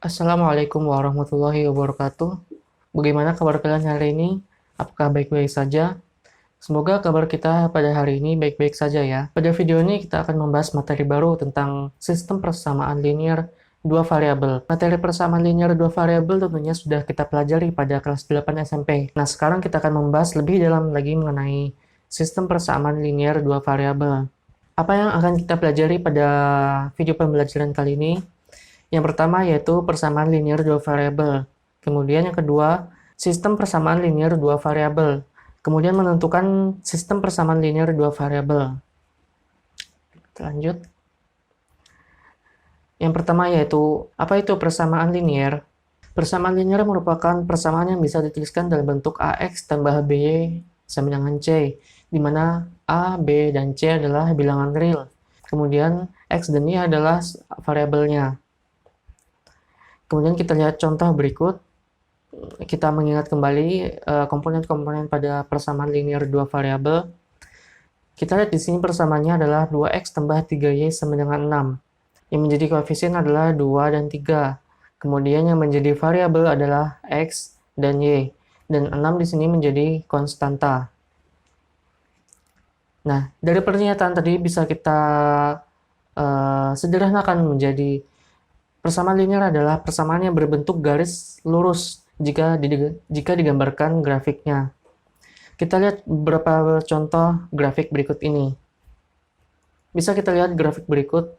Assalamualaikum warahmatullahi wabarakatuh. Bagaimana kabar kalian hari ini? Apakah baik-baik saja? Semoga kabar kita pada hari ini baik-baik saja ya. Pada video ini kita akan membahas materi baru tentang sistem persamaan linear dua variabel. Materi persamaan linear dua variabel tentunya sudah kita pelajari pada kelas 8 SMP. Nah, sekarang kita akan membahas lebih dalam lagi mengenai sistem persamaan linear dua variabel. Apa yang akan kita pelajari pada video pembelajaran kali ini? Yang pertama yaitu persamaan linear dua variabel. Kemudian yang kedua, sistem persamaan linear dua variabel. Kemudian menentukan sistem persamaan linear dua variabel. Lanjut. Yang pertama yaitu, apa itu persamaan linear? Persamaan linear merupakan persamaan yang bisa dituliskan dalam bentuk AX tambah BY sama dengan C, di mana A, B, dan C adalah bilangan real. Kemudian X dan Y adalah variabelnya. Kemudian kita lihat contoh berikut. Kita mengingat kembali komponen-komponen pada persamaan linear dua variabel. Kita lihat di sini persamaannya adalah 2x tambah 3y sama dengan 6. Yang menjadi koefisien adalah 2 dan 3. Kemudian yang menjadi variabel adalah x dan y. Dan 6 di sini menjadi konstanta. Nah, dari pernyataan tadi bisa kita sederhanakan menjadi persamaan linear adalah persamaan yang berbentuk garis lurus jika digambarkan grafiknya. Kita lihat beberapa contoh grafik berikut ini. Bisa kita lihat grafik berikut.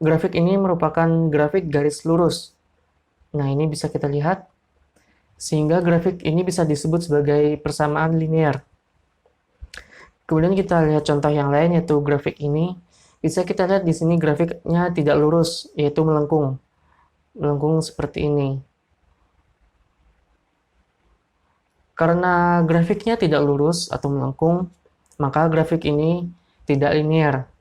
Grafik ini merupakan grafik garis lurus. Nah, ini bisa kita lihat. Sehingga grafik ini bisa disebut sebagai persamaan linear. Kemudian kita lihat contoh yang lain yaitu grafik ini. Bisa kita lihat di sini grafiknya tidak lurus, yaitu melengkung. Melengkung seperti ini. Karena grafiknya tidak lurus atau melengkung, maka grafik ini tidak linear.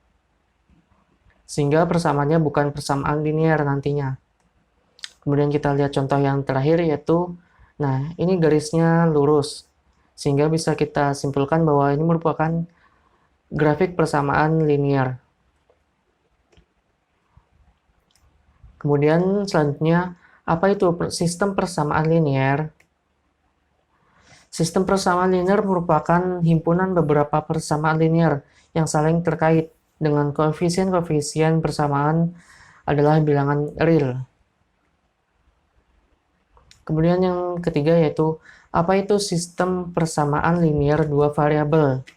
Sehingga persamaannya bukan persamaan linear nantinya. Kemudian kita lihat contoh yang terakhir yaitu, nah ini garisnya lurus. Sehingga bisa kita simpulkan bahwa ini merupakan grafik persamaan linear. Kemudian selanjutnya, apa itu sistem persamaan linear? Sistem persamaan linear merupakan himpunan beberapa persamaan linear yang saling terkait dengan koefisien-koefisien persamaan adalah bilangan real. Kemudian yang ketiga yaitu, apa itu sistem persamaan linear dua variabel?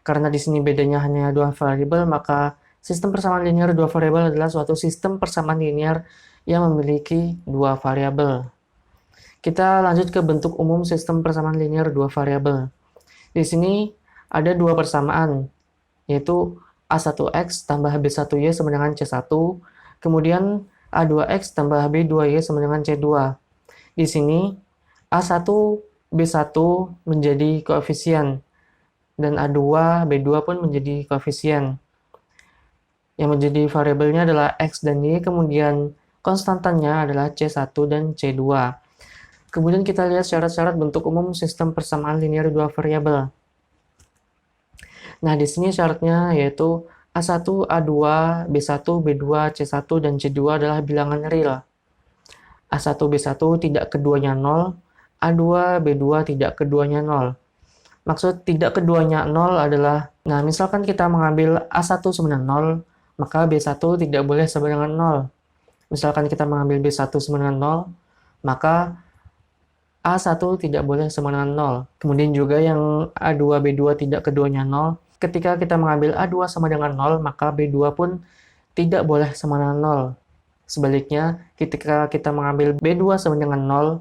Karena di sini bedanya hanya dua variabel, maka sistem persamaan linear dua variabel adalah suatu sistem persamaan linear yang memiliki dua variabel. Kita lanjut ke bentuk umum sistem persamaan linear dua variabel. Di sini ada dua persamaan, yaitu A1X tambah B1Y sama dengan C1, kemudian A2X tambah B2Y sama dengan C2. Di sini A1, B1 menjadi koefisien, dan A2, B2 pun menjadi koefisien. Yang menjadi variabelnya adalah X dan Y, kemudian konstantannya adalah C1 dan C2. Kemudian kita lihat syarat-syarat bentuk umum sistem persamaan linear dua variabel. Nah, di sini syaratnya yaitu A1, A2, B1, B2, C1, dan C2 adalah bilangan real. A1, B1 tidak keduanya 0, A2, B2 tidak keduanya 0. Maksud tidak keduanya 0 adalah, nah misalkan kita mengambil A1 sama dengan 0, maka B1 tidak boleh sama dengan 0. Misalkan kita mengambil B1 sama dengan 0, maka A1 tidak boleh sama dengan 0. Kemudian juga yang A2, B2 tidak keduanya 0. Ketika kita mengambil A2 sama dengan 0, maka B2 pun tidak boleh sama dengan 0. Sebaliknya, ketika kita mengambil B2 sama dengan 0,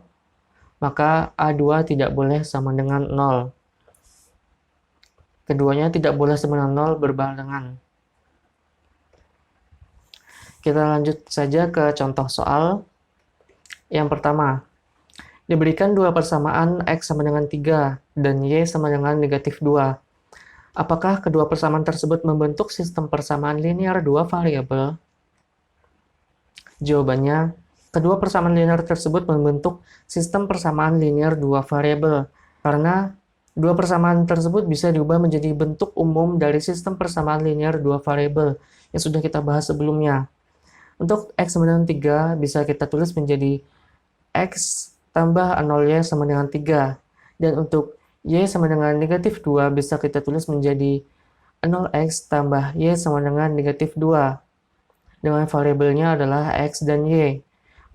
maka A2 tidak boleh sama dengan 0. Keduanya tidak boleh sama dengan 0 berbarengan. Kita lanjut saja ke contoh soal. Yang pertama, diberikan dua persamaan X sama dengan 3 dan Y sama dengan negatif 2. Apakah kedua persamaan tersebut membentuk sistem persamaan linear dua variabel? Jawabannya, kedua persamaan linear tersebut membentuk sistem persamaan linear dua variabel karena dua persamaan tersebut bisa diubah menjadi bentuk umum dari sistem persamaan linear dua variabel yang sudah kita bahas sebelumnya. Untuk X sama dengan 3 bisa kita tulis menjadi X tambah 0Y sama dengan 3. Dan untuk Y sama dengan negatif 2 bisa kita tulis menjadi 0X tambah Y sama dengan negatif 2. Dengan variabelnya adalah X dan Y.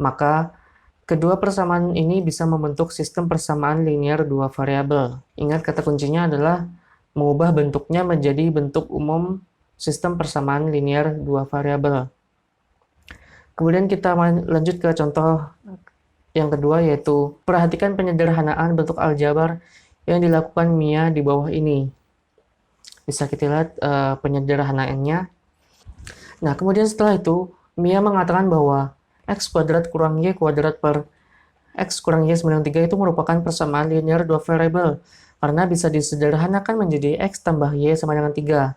Maka kedua persamaan ini bisa membentuk sistem persamaan linear dua variabel. Ingat kata kuncinya adalah mengubah bentuknya menjadi bentuk umum sistem persamaan linear dua variabel. Kemudian kita lanjut ke contoh yang kedua, yaitu perhatikan penyederhanaan bentuk aljabar yang dilakukan Mia di bawah ini. Bisa kita lihat penyederhanaannya. Nah, kemudian setelah itu, Mia mengatakan bahwa X kuadrat kurang Y kuadrat per X kurang Y sama dengan 3 itu merupakan persamaan linear dua variabel, karena bisa disederhanakan menjadi X tambah Y sama dengan 3.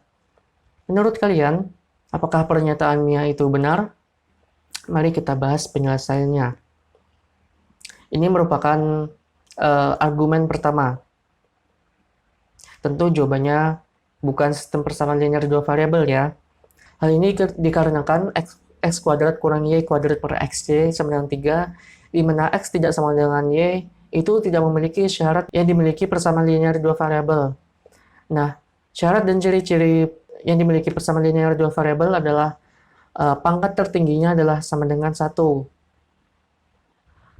Menurut kalian, apakah pernyataan Mia itu benar? Mari kita bahas penyelesaiannya. Ini merupakan argumen pertama. Tentu jawabannya bukan sistem persamaan linear dua variabel ya. Hal ini dikarenakan X kuadrat kurang Y kuadrat per XY sama dengan 3, di mana X tidak sama dengan Y, itu tidak memiliki syarat yang dimiliki persamaan linear dua variabel. Nah, syarat dan ciri-ciri yang dimiliki persamaan linear dua variabel adalah pangkat tertingginya adalah sama dengan 1.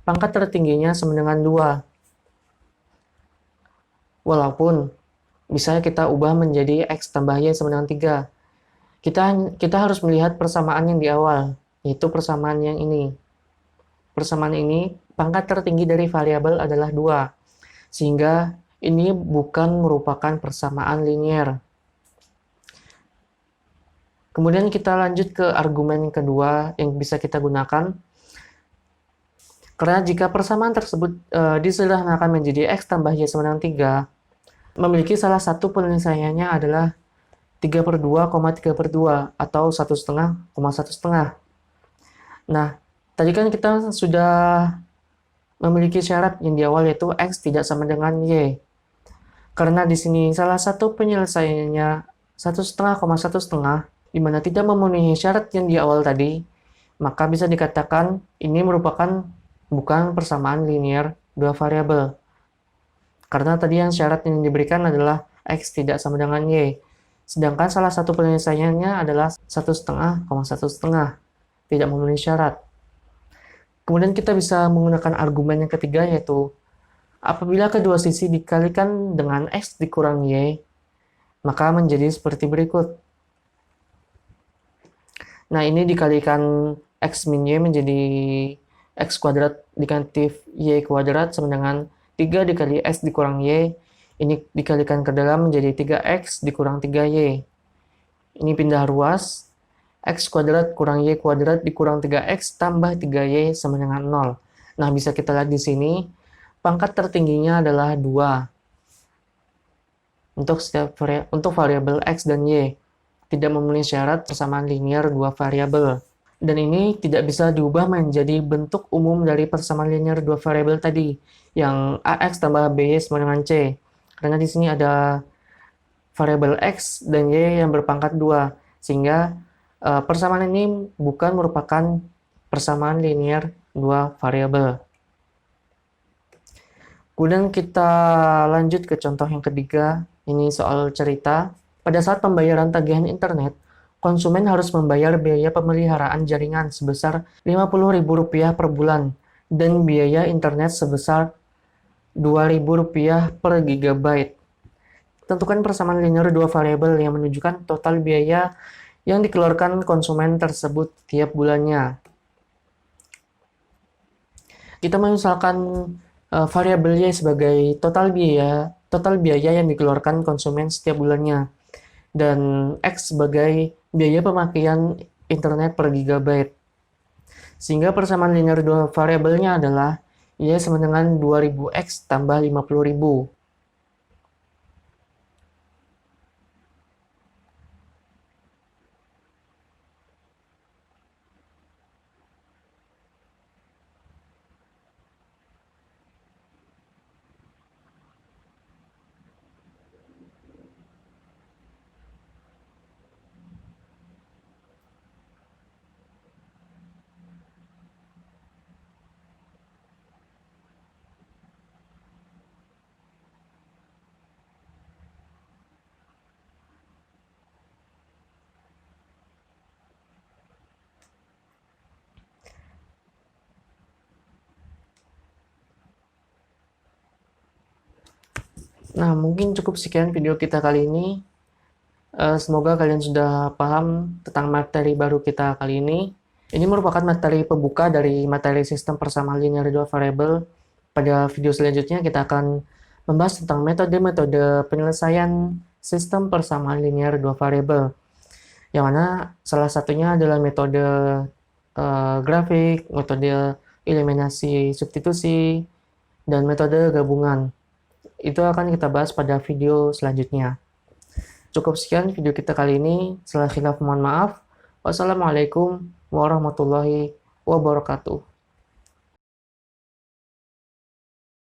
Pangkat tertingginya sama dengan 2. Walaupun bisa kita ubah menjadi X tambah Y sama dengan 3. Kita harus melihat persamaan yang di awal, yaitu persamaan yang ini. Persamaan ini, pangkat tertinggi dari variabel adalah 2, sehingga ini bukan merupakan persamaan linear. Kemudian kita lanjut ke argumen kedua yang bisa kita gunakan. Karena jika persamaan tersebut disederhanakan menjadi X tambah Y sama dengan 3, memiliki salah satu penyelesaiannya adalah 3/2, 3/2 atau 1,5, 1,5. Nah, tadi kan kita sudah memiliki syarat yang di awal yaitu X tidak sama dengan Y. Karena di sini salah satu penyelesaiannya 1,5, 1,5, di mana tidak memenuhi syarat yang di awal tadi, maka bisa dikatakan ini merupakan bukan persamaan linear dua variabel. Karena tadi yang syarat yang diberikan adalah X tidak sama dengan Y. Sedangkan salah satu penyelesaiannya adalah 1,5, 1,5. Tidak memenuhi syarat. Kemudian kita bisa menggunakan argumen yang ketiga, yaitu apabila kedua sisi dikalikan dengan X dikurang Y, maka menjadi seperti berikut. Nah, ini dikalikan X min Y menjadi X kuadrat negatif Y kuadrat sama dengan 3 dikali X dikurang Y. Ini dikalikan ke dalam menjadi 3X dikurang 3Y. Ini pindah ruas. X kuadrat kurang Y kuadrat dikurang 3X tambah 3Y sama dengan 0. Nah, bisa kita lihat di sini, pangkat tertingginya adalah 2. Untuk variabel X dan Y. Tidak memenuhi syarat persamaan linear dua variabel. Dan ini tidak bisa diubah menjadi bentuk umum dari persamaan linear dua variabel tadi, yang AX tambah BY sama dengan C. Karena di sini ada variabel X dan Y yang berpangkat 2, sehingga persamaan ini bukan merupakan persamaan linear dua variabel. Kemudian kita lanjut ke contoh yang ketiga, ini soal cerita. Pada saat pembayaran tagihan internet, konsumen harus membayar biaya pemeliharaan jaringan sebesar Rp50.000 per bulan dan biaya internet sebesar Rp2.000 per gigabyte. Tentukan persamaan linear dua variabel yang menunjukkan total biaya yang dikeluarkan konsumen tersebut tiap bulannya. Kita misalkan variabel Y sebagai total biaya yang dikeluarkan konsumen setiap bulannya, dan X sebagai biaya pemakaian internet per gigabyte. Sehingga persamaan linear dua variabelnya adalah Y sama dengan 2000X tambah 50.000. Nah, mungkin cukup sekian video kita kali ini. Semoga kalian sudah paham tentang materi baru kita kali ini. Ini merupakan materi pembuka dari materi sistem persamaan linear dua variabel. Pada video selanjutnya kita akan membahas tentang metode-metode penyelesaian sistem persamaan linear dua variabel. Yang mana salah satunya adalah metode grafik, metode eliminasi substitusi, dan metode gabungan. Itu akan kita bahas pada video selanjutnya. Cukup sekian video kita kali ini. Salah khilaf mohon maaf. Wassalamualaikum warahmatullahi wabarakatuh.